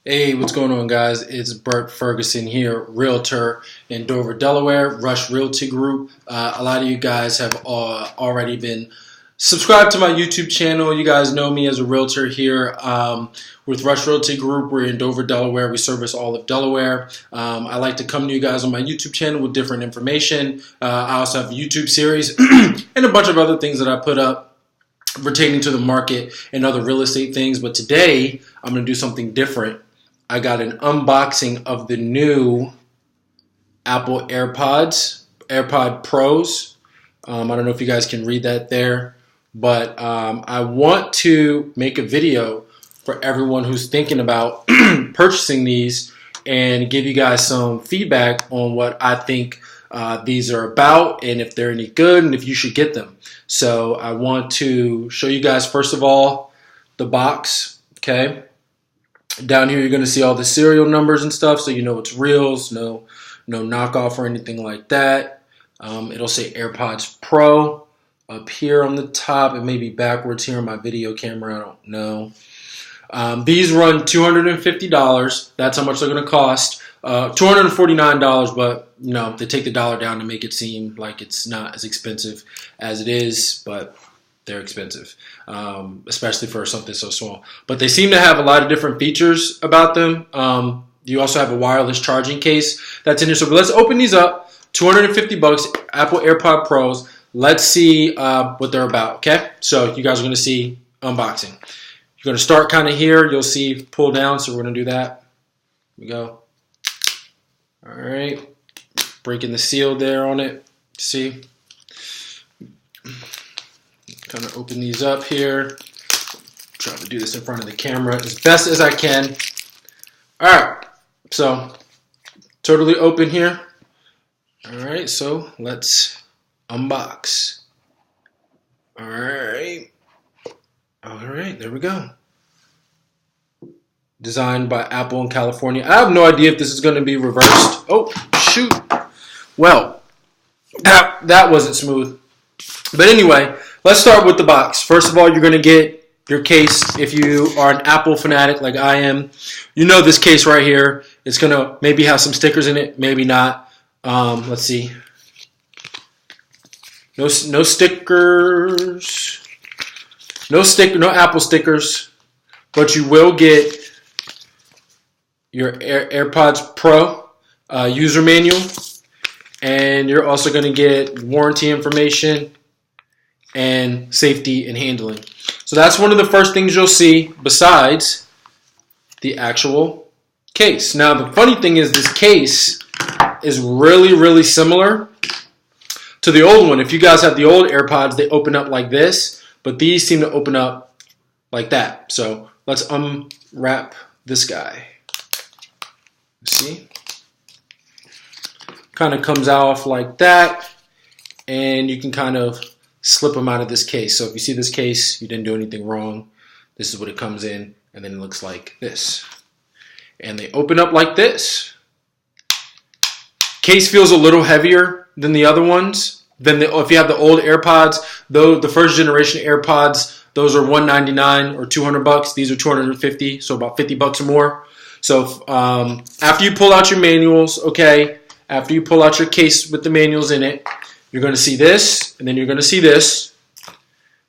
Hey, what's going on, guys? It's Bert Ferguson here, Realtor in Dover, Delaware, Rush Realty Group. A lot of you guys have already been subscribed to my YouTube channel. You guys know me as a realtor here with Rush Realty Group. We're in Dover, Delaware. We service all of Delaware. I like to come to you guys on my YouTube channel with different information. I also have a YouTube series and a bunch of other things that I put up pertaining to the market and other real estate things. But today, I'm going to do something different. I got an unboxing of the new Apple AirPods, AirPod Pros. I don't know if you guys can read that there, but I want to make a video for everyone who's thinking about purchasing these and give you guys some feedback on what I think these are about and if they're any good and if you should get them. So I want to show you guys, first of all, the box, okay? Down here, you're going to see all the serial numbers and stuff, so you know it's reals, no knockoff or anything like that. It'll say AirPods Pro up here on the top. It may be backwards here on my video camera. I don't know. These run $250. That's how much they're going to cost. $249, but you know they take the dollar down to make it seem like it's not as expensive as it is, but they're expensive, especially for something so small. But they seem to have a lot of different features about them. You also have a wireless charging case that's in here. So let's open these up. $250, Apple AirPod Pros. Let's see what they're about, okay? So you guys are going to see unboxing. You're going to start kind of here. You'll see pull down, so we're going to do that. Here we go. All right. Breaking the seal there on it. See? Kind of open these up here. Try to do this in front of the camera as best as I can. All right, so totally open here. All right, so let's unbox. All right, there we go. Designed by Apple in California. I have no idea if this is going to be reversed. Oh, shoot. Well, that wasn't smooth. But anyway, let's start with the box. First of all, you're going to get your case. If you are an Apple fanatic like I am, you know this case right here. It's going to maybe have some stickers in it, maybe not. Let's see. No stickers. No Apple stickers. But you will get your AirPods Pro user manual. And you're also going to get warranty information and safety and handling. So that's one of the first things you'll see besides the actual case. Now the funny thing is this case is really, really similar to the old one. If you guys have the old AirPods, they open up like this, but these seem to open up like that. So let's unwrap this guy. See? Kind of comes off like that, and you can kind of slip them out of this case. So if you see this case, you didn't do anything wrong. This is what it comes in, and then it looks like this. And they open up like this. Case feels a little heavier than the other ones. If you have the old AirPods, though the first generation AirPods, those are $199 or $200. These are $250, so about $50 or more. So after you pull out your manuals, okay, after you pull out your case with the manuals in it, you're going to see this, and then you're going to see this.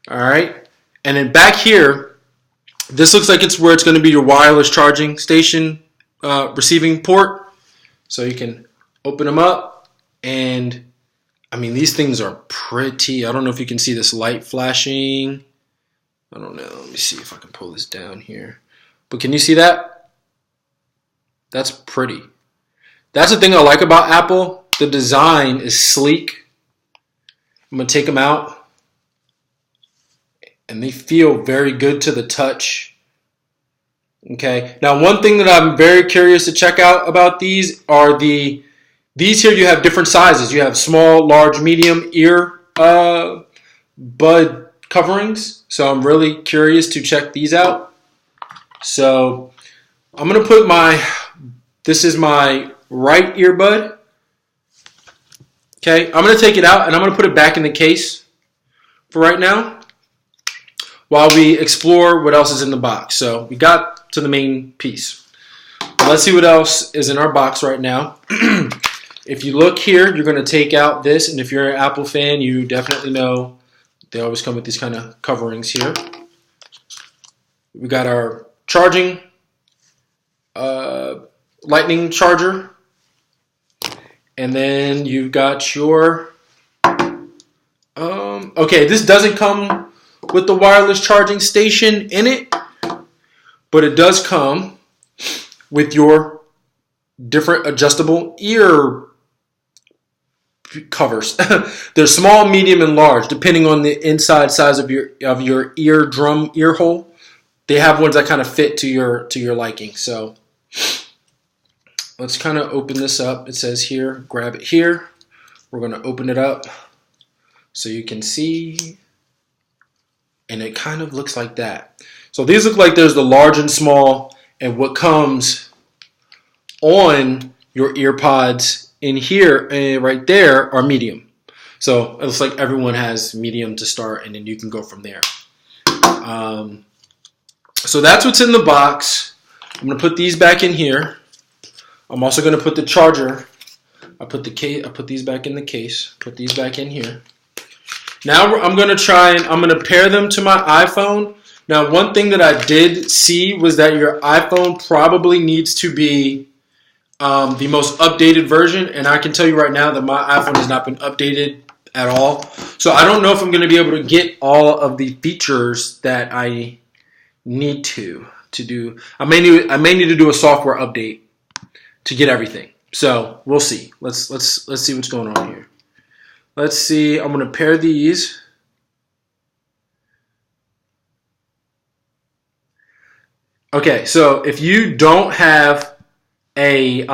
All right. And then back here, this looks like it's where it's going to be your wireless charging station receiving port. So you can open them up. And, I mean, these things are pretty. I don't know if you can see this light flashing. I don't know. Let me see if I can pull this down here. But can you see that? That's pretty. That's the thing I like about Apple. The design is sleek. I'm going to take them out, and they feel very good to the touch. Okay. Now, one thing that I'm very curious to check out about these are these here. You have different sizes. You have small, large, medium ear bud coverings. So I'm really curious to check these out. So I'm going to put this is my right earbud. Okay, I'm going to take it out and I'm going to put it back in the case for right now while we explore what else is in the box. So we got to the main piece. let's see what else is in our box right now. If you look here, you're going to take out this, and if you're an Apple fan, you definitely know they always come with these kind of coverings here. We got our charging lightning charger, and then you've got your okay, this doesn't come with the wireless charging station in it, but it does come with your different adjustable ear covers. They're small, medium, and large, depending on the inside size of your ear hole. They have ones that kind of fit to your liking. So let's kind of open this up. It says here, grab it here. We're going to open it up so you can see, and it kind of looks like that. So these look like there's the large and small, and what comes on your EarPods in here and right there are medium. So it looks like everyone has medium to start, and then you can go from there. So that's what's in the box. I'm going to put these back in here. I'm also going to put the charger. I put these back in the case. Put these back in here. Now I'm going to pair them to my iPhone. Now, one thing that I did see was that your iPhone probably needs to be the most updated version, and I can tell you right now that my iPhone has not been updated at all. So I don't know if I'm going to be able to get all of the features that I need to do. I may need to do a software update to get everything. So we'll see. Let's see what's going on here. Let's see. I'm going to pair these. Okay, so if you don't have a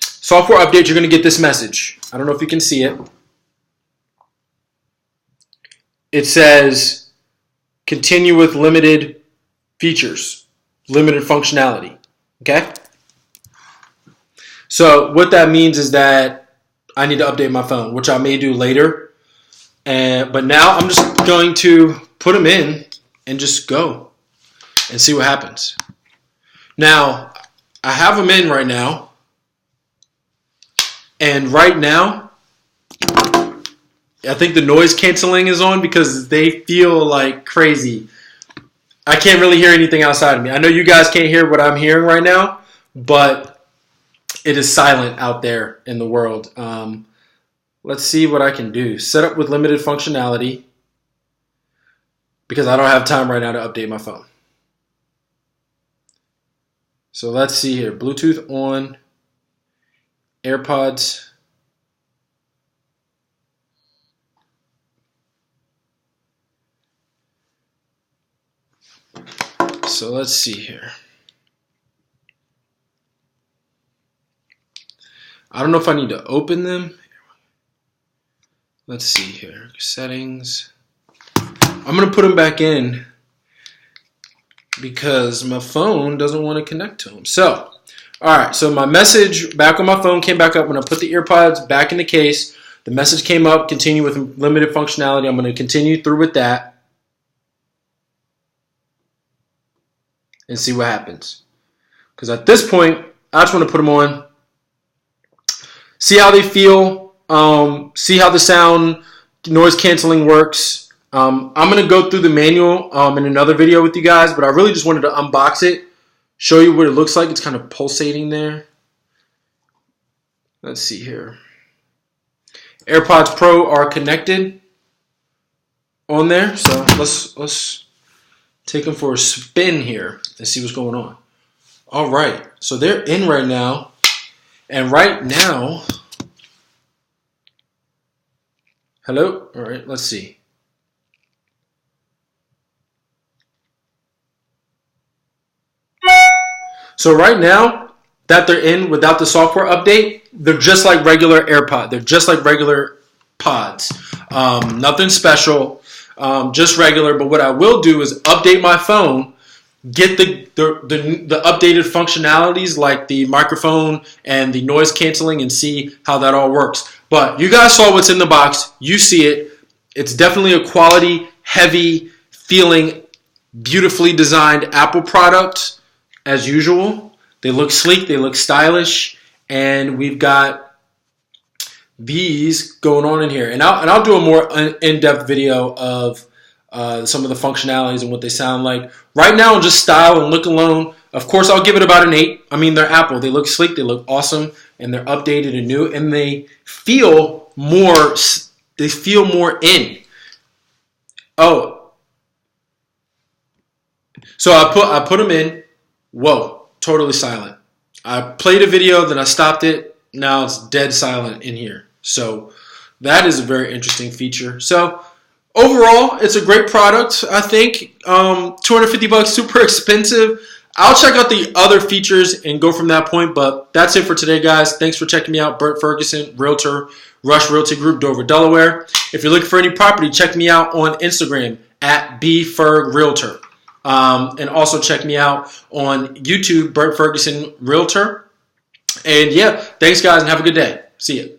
software update, you're going to get this message. I don't know if you can see it. It says, continue with limited features, limited functionality. Okay? So what that means is that I need to update my phone, which I may do later. But now I'm just going to put them in and just go and see what happens. Now, I have them in right now. And right now, I think the noise canceling is on because they feel like crazy. I can't really hear anything outside of me. I know you guys can't hear what I'm hearing right now, but it is silent out there in the world. Let's see what I can do. Set up with limited functionality because I don't have time right now to update my phone. So let's see here. Bluetooth on. AirPods. So let's see here. I don't know if I need to open them. Let's see here. Settings. I'm going to put them back in because my phone doesn't want to connect to them. So, all right. So my message back on my phone came back up when I put the EarPods back in the case. The message came up, continue with limited functionality. I'm going to continue through with that and see what happens. Because at this point, I just want to put them on, see how they feel, see how the sound noise canceling works. I'm going to go through the manual in another video with you guys, but I really just wanted to unbox it, show you what it looks like. It's kind of pulsating there. Let's see here. AirPods Pro are connected on there, so let's take them for a spin here and see what's going on. All right, so they're in right now, and right now, hello? All right, let's see. So right now that they're in without the software update, they're just like regular AirPods. They're just like regular pods. Nothing special, just regular. But what I will do is update my phone, get the updated functionalities like the microphone and the noise canceling and see how that all works. But you guys saw what's in the box. You see it. It's definitely a quality, heavy feeling, beautifully designed Apple product as usual. They look sleek, they look stylish, and we've got these going on in here. And I'll do a more in-depth video of some of the functionalities and what they sound like. Right now, just style and look alone, of course, I'll give it about an 8. I mean, they're Apple. They look sleek, they look awesome, and they're updated and new, and they feel more in. Oh, so I put them in. Whoa, totally silent. I played a video, then I stopped it. Now it's dead silent in here. So that is a very interesting feature. So overall, it's a great product, I think. $250, super expensive. I'll check out the other features and go from that point, but that's it for today, guys. Thanks for checking me out. Bert Ferguson, Realtor, Rush Realty Group, Dover, Delaware. If you're looking for any property, check me out on Instagram at bfergrealtor. And also check me out on YouTube, Bert Ferguson Realtor. And yeah, thanks, guys, and have a good day. See ya.